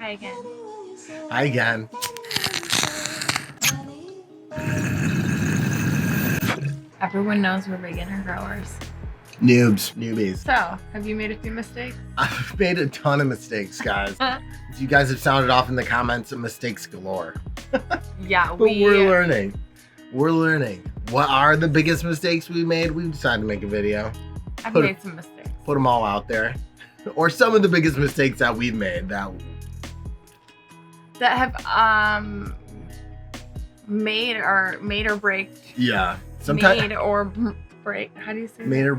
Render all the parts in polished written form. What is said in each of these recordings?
Hi again. Hi again. Everyone knows we're beginner growers. Newbies. So, have you made a few mistakes? I've made a ton of mistakes, guys. You guys have sounded off in the comments of mistakes galore. Yeah, But we're learning. We're learning. What are the biggest mistakes we made? We've decided to make a video. I've made some mistakes. Put them all out there. Or some of the biggest mistakes that we've made that have made or break. Yeah. Sometimes Made or break. How do you say made that? or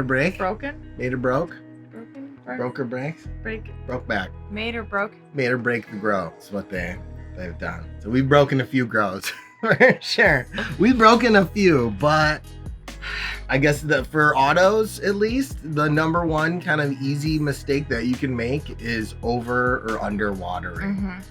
break. Broken? Made or broke. Broken? Broke or breaks. Break. Broke back. Made or broke. Made or break the grow. That's what they've done. So we've broken a few grows. For sure. We've broken a few, but I guess that for autos, at least, the number one kind of easy mistake that you can make is over or under watering.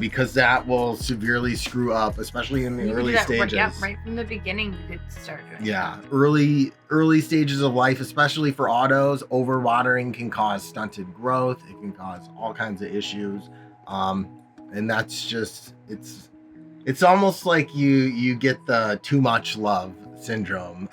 Because that will severely screw up, especially in the early stages. Right from the beginning, you could start doing Yeah, early stages of life, especially for autos, over watering can cause stunted growth. It can cause all kinds of issues. And that's just, it's almost like you get the too much love syndrome.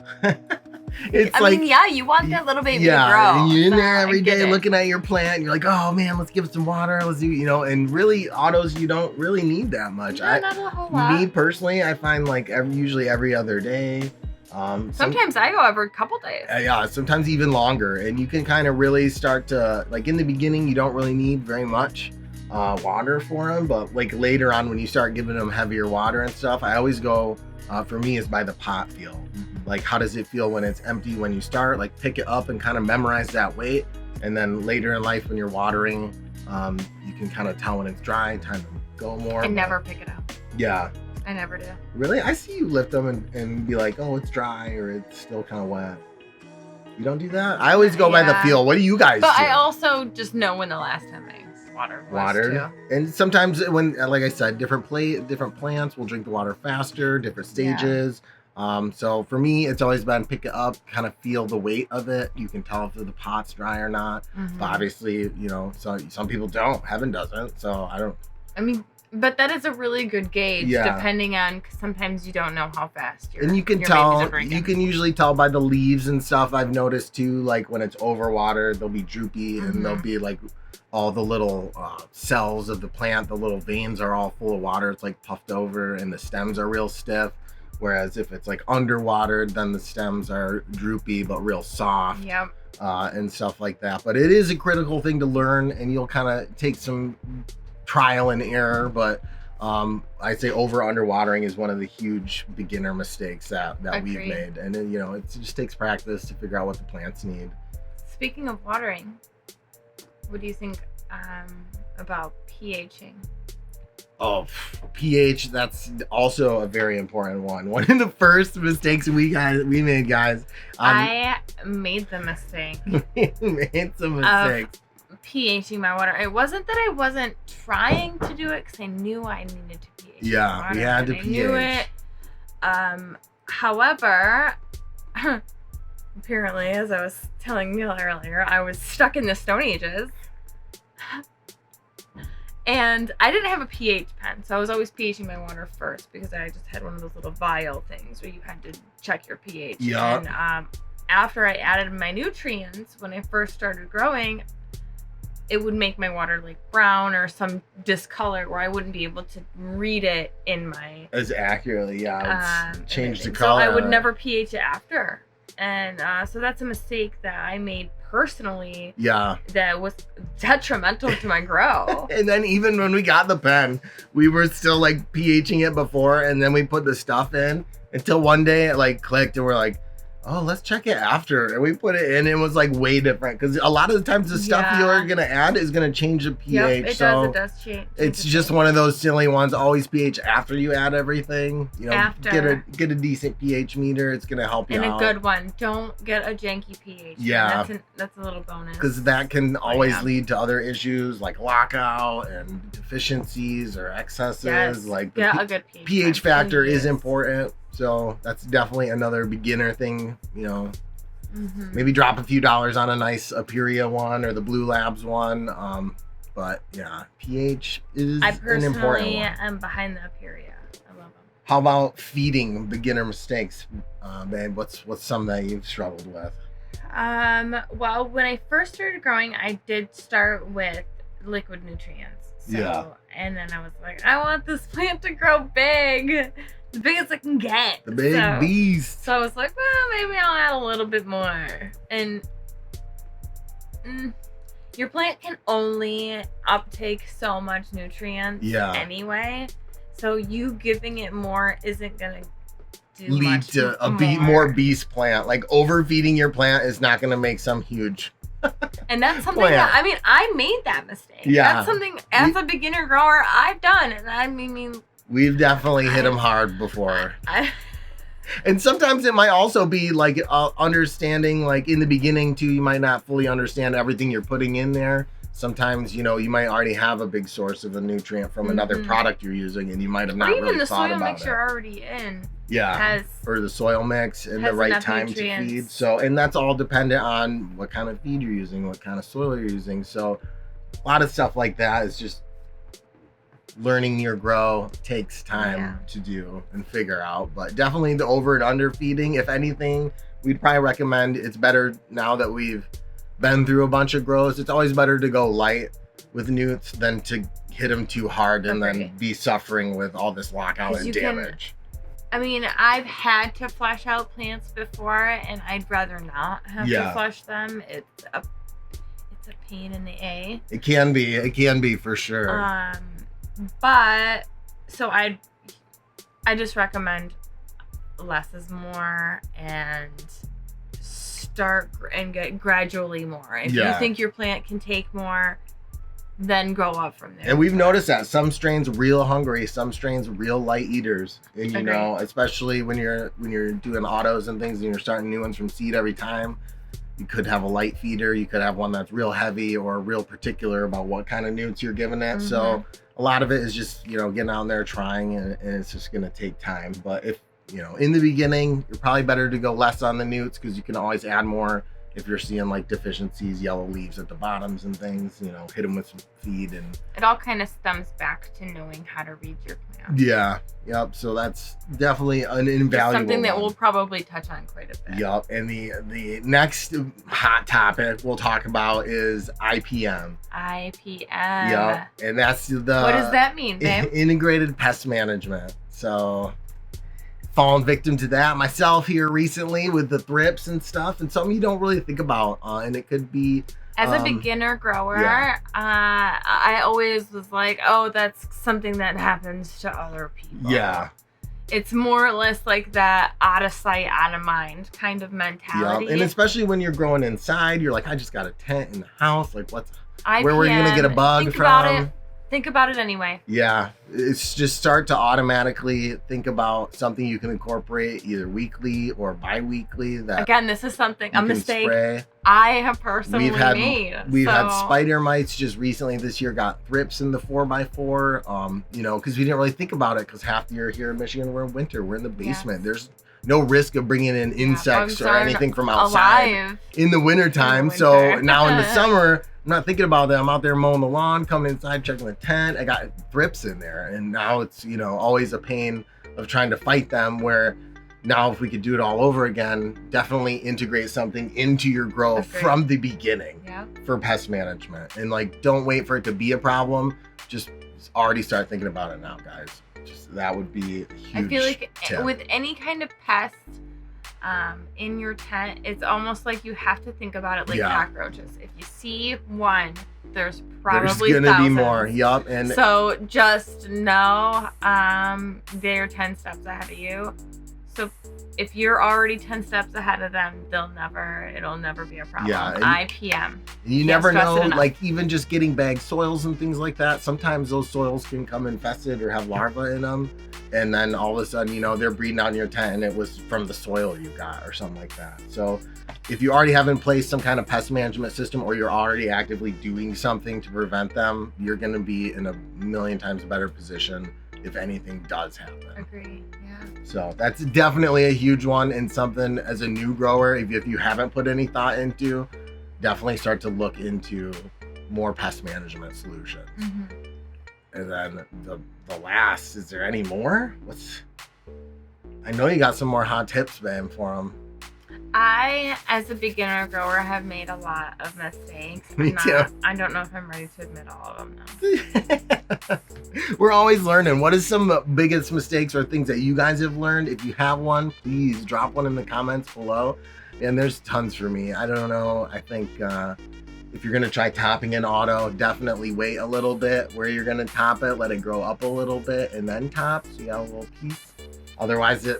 I mean, yeah, you want that little baby to grow. And you're in there every day looking at your plant. And you're like, oh man, let's give it some water. Let's do, and really autos, you don't really need that much. No, not a whole lot. Me personally, I find like usually every other day. Sometimes I go every couple days. Yeah, sometimes even longer. And you can kind of really start to, like in the beginning, you don't really need very much water for them. But like later on, when you start giving them heavier water and stuff, I always go, for me, is by the pot feel. Like, how does it feel when it's empty when you start? Like, pick it up and kind of memorize that weight. And then later in life, when you're watering, you can kind of tell when it's dry, time to go more. I never pick it up. Yeah. I never do. Really? I see you lift them and be like, oh, it's dry or it's still kind of wet. You don't do that? I always go by the feel. What do you guys do? But I also just know when the last time I watered too. And sometimes when, like I said, different plants will drink the water faster, different stages. So for me, it's always been pick it up, kind of feel the weight of it. You can tell if the pot's dry or not. But obviously, so some people don't. Heaven doesn't. So I don't. I mean, but that is a really good gauge, depending on, because sometimes you don't know how fast your and you can tell. You can usually tell by the leaves and stuff. I've noticed too, like when it's overwatered, they'll be droopy and they'll be like all the little cells of the plant, the little veins are all full of water. It's like puffed over, and the stems are real stiff. Whereas if it's like underwatered, then the stems are droopy but real soft. Yep. And stuff like that. But it is a critical thing to learn, and you'll kind of take some trial and error. But I'd say underwatering is one of the huge beginner mistakes that we've made. And then, it just takes practice to figure out what the plants need. Speaking of watering, what do you think about pHing? Oh, pH, that's also a very important one. One of the first mistakes we made, guys. I made the mistake. Made some mistakes. Of pHing my water. It wasn't that I wasn't trying to do it, because I knew I needed to pH. Yeah, we had to pH. I knew it. However, apparently, as I was telling Neil earlier, I was stuck in the Stone Ages. And I didn't have a pH pen, so I was always pHing my water first, because I just had one of those little vial things where you had to check your pH. Yeah. And after I added my nutrients, when I first started growing, it would make my water like brown or some discolor where I wouldn't be able to read it in my... As accurately, yeah. Change the color. So I would never pH it after. And so that's a mistake that I made personally. Yeah. That was detrimental to my grow. And then even when we got the pen, we were still like pHing it before, and then we put the stuff in until one day it like clicked and we're like, oh, let's check it after. And we put it in, and it was like way different, because a lot of the times the stuff you're going to add is going to change the pH. Yep, it does change. It's just one of those silly ones. Always pH after you add everything. After. Get a decent pH meter. It's going to help you out. And a good one. Don't get a janky pH. Yeah. That's a little bonus. Because that can always lead to other issues like lockout and deficiencies or excesses. Yes. Like a good pH factor is important. So that's definitely another beginner thing, Maybe drop a few dollars on a nice Aperia one or the Blue Labs one. But yeah, pH is I an important personally one. am behind the Aperia. I love them. How about feeding beginner mistakes, babe? What's some that you've struggled with? Well, when I first started growing, I did start with liquid nutrients. So, Yeah. And then I was like, I want this plant to grow big, as big as I can get. The big beast. So I was like, well, maybe I'll add a little bit more. And your plant can only uptake so much nutrients anyway. So you giving it more isn't going to lead to a more beast plant. Like overfeeding your plant is not going to make some huge and that's something that, I mean, I made that mistake. That's something as a beginner grower I've done. And I mean, we've definitely hit them hard before. And sometimes it might also be like understanding, like in the beginning too, you might not fully understand everything you're putting in there. Sometimes, you know, you might already have a big source of a nutrient from another product you're using, and you might have not really thought about it. Or even the soil mix you're already in. Yeah, or the soil mix and the right time to feed. So, and that's all dependent on what kind of feed you're using, what kind of soil you're using. So a lot of stuff like that is just learning your grow takes time to do and figure out. But definitely the over and under feeding, if anything, we'd probably recommend, it's better now that we've been through a bunch of grows, it's always better to go light with newts than to hit them too hard and then be suffering with all this lockout and damage. I mean, I've had to flush out plants before, and I'd rather not have to flush them. It's a pain in the A. It can be for sure. But so I just recommend less is more, and start and get gradually more. If you think your plant can take more, then grow up from there. And we've noticed that some strains real hungry, some strains real light eaters. And you know, especially when you're doing autos and things and you're starting new ones from seed every time, you could have a light feeder, you could have one that's real heavy or real particular about what kind of newts you're giving it. So a lot of it is just, you know, getting out there trying, and it's just going to take time. But if, you know, in the beginning, you're probably better to go less on the newts, because you can always add more if you're seeing like deficiencies, yellow leaves at the bottoms and things, you know, hit them with some feed. And it all kind of stems back to knowing how to read your plant. Yeah. Yep. So that's definitely an invaluable something that we'll probably touch on quite a bit. Yep. And the next hot topic we'll talk about is IPM. IPM. Yep. And that's the... What does that mean, babe? Integrated pest management. So... fallen victim to that myself here recently with the thrips and stuff, and something you don't really think about, and it could be as a beginner grower. I always was like, oh, that's something that happens to other people. It's more or less like that out of sight, out of mind kind of mentality. And especially when you're growing inside, you're like, I just got a tent in the house, like where we're gonna get a bug from. Think about it anyway. Yeah, it's just start to automatically think about something you can incorporate either weekly or bi-weekly. That again, this is something, a mistake I have personally made. We've had spider mites just recently this year, got thrips in the 4x4, you know, because we didn't really think about it, because half the year here in Michigan, we're in winter, we're in the basement. There's no risk of bringing in insects or anything from outside in the wintertime. So now in the summer, I'm not thinking about that. I'm out there mowing the lawn, coming inside, checking the tent. I got thrips in there, and now it's, you know, always a pain of trying to fight them, where now if we could do it all over again, definitely integrate something into your grow from the beginning for pest management. And like, don't wait for it to be a problem. Just already start thinking about it now, guys. That would be a huge I feel like tip. With any kind of pest in your tent, it's almost like you have to think about it like cockroaches. If you see one, there's probably gonna be more. Yup. And so just know they're 10 steps ahead of you. So if you're already 10 steps ahead of them, it'll never be a problem. IPM. You never know, like even just getting bagged soils and things like that. Sometimes those soils can come infested or have larvae in them. And then all of a sudden, you know, they're breeding out in your tent and it was from the soil you got or something like that. So if you already have in place some kind of pest management system, or you're already actively doing something to prevent them, you're going to be in a million times better position if anything does happen. Agree. Yeah. So that's definitely a huge one, and something as a new grower, if you haven't put any thought into, definitely start to look into more pest management solutions. Mhm. And then the last, is there any more? I know you got some more hot tips, man, for them. I, as a beginner grower, have made a lot of mistakes. Me too. I don't know if I'm ready to admit all of them now. We're always learning. What is some biggest mistakes or things that you guys have learned? If you have one, please drop one in the comments below. And there's tons for me. I don't know. I think if you're going to try topping in auto, definitely wait a little bit where you're going to top it. Let it grow up a little bit and then top so you have a little piece. Otherwise, there's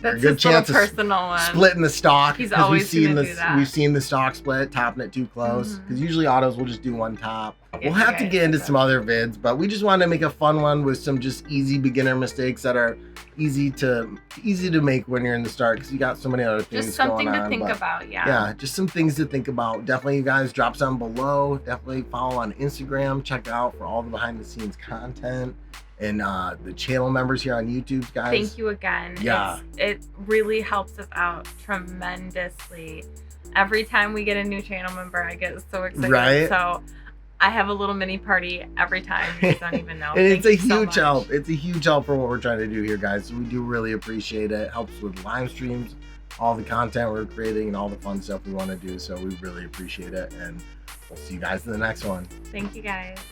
a good chance of splitting the stalk. He's always going to do that. We've seen the stalk split, topping it too close. Because usually autos will just do one top. We'll have to get into some other vids, but we just wanted to make a fun one with some just easy beginner mistakes that are easy to make when you're in the start, because you got so many other things going on. Just something to think about, yeah. Yeah, just some things to think about. Definitely, you guys drop some below. Definitely follow on Instagram. Check out for all the behind the scenes content. And the channel members here on YouTube, guys. Thank you again. Yeah. It really helps us out tremendously. Every time we get a new channel member, I get so excited. Right? So I have a little mini party every time. You don't even know. And it's a huge help. It's a huge help for what we're trying to do here, guys. So we do really appreciate it. It helps with live streams, all the content we're creating, and all the fun stuff we want to do. So we really appreciate it. And we'll see you guys in the next one. Thank you, guys.